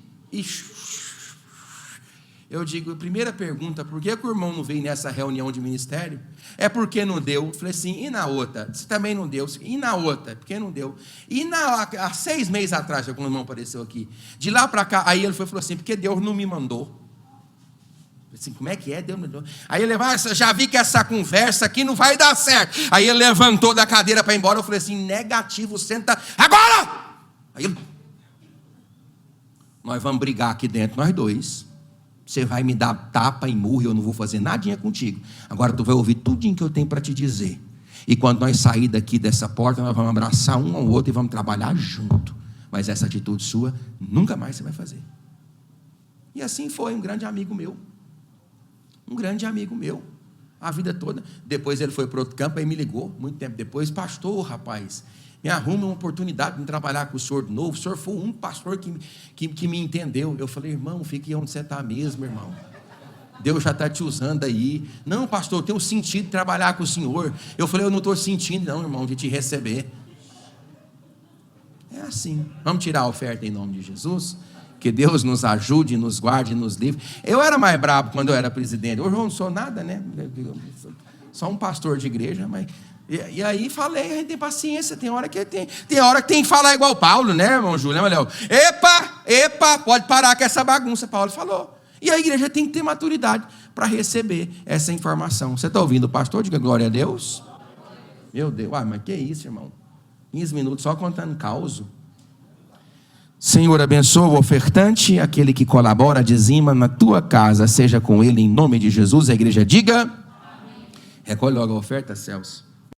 Eu digo: primeira pergunta, por que o irmão não veio nessa reunião de ministério? É porque não deu. Eu falei assim: e na outra? Você também não deu. E na outra? Porque não deu. E há 6 meses atrás, quando o irmão apareceu aqui, de lá para cá, aí ele falou assim: porque Deus não me mandou. Eu falei assim: como é que é? Deus não me mandou. Aí ele levou: já vi que essa conversa aqui não vai dar certo. Aí ele levantou da cadeira para ir embora. Eu falei assim: negativo, senta agora. Aí ele: nós vamos brigar aqui dentro, nós dois. Você vai me dar tapa e murro e eu não vou fazer nadinha contigo. Agora tu vai ouvir tudinho que eu tenho para te dizer. E quando nós sair daqui dessa porta, nós vamos abraçar um ao outro e vamos trabalhar junto. Mas essa atitude sua, nunca mais você vai fazer. E assim foi, um grande amigo meu. Um grande amigo meu. A vida toda. Depois ele foi para outro campo, aí me ligou, muito tempo depois: pastor, rapaz, Me arruma uma oportunidade de trabalhar com o senhor de novo. O senhor foi um pastor que me entendeu. Eu falei, irmão, fique onde você está mesmo, irmão. Deus já está te usando aí. Não, pastor, eu tenho sentido de trabalhar com o senhor. Eu falei, eu não estou sentindo não, irmão, de te receber. É assim. Vamos tirar a oferta em nome de Jesus? Que Deus nos ajude, nos guarde, nos livre. Eu era mais brabo quando eu era presidente. Hoje eu não sou nada, né? Só um pastor de igreja, mas... E aí falei, a gente tem paciência, tem hora que tem que falar igual Paulo, né, irmão Júlio? Né, Léo? Epa, pode parar com essa bagunça, Paulo falou. E a igreja tem que ter maturidade para receber essa informação. Você está ouvindo o pastor? Diga glória a Deus. Meu Deus, mas que isso, irmão? 15 minutos só contando causo. Senhor, abençoa o ofertante, aquele que colabora, dizima na tua casa, seja com ele em nome de Jesus. A igreja diga, amém. Recolhe logo a oferta, Celso.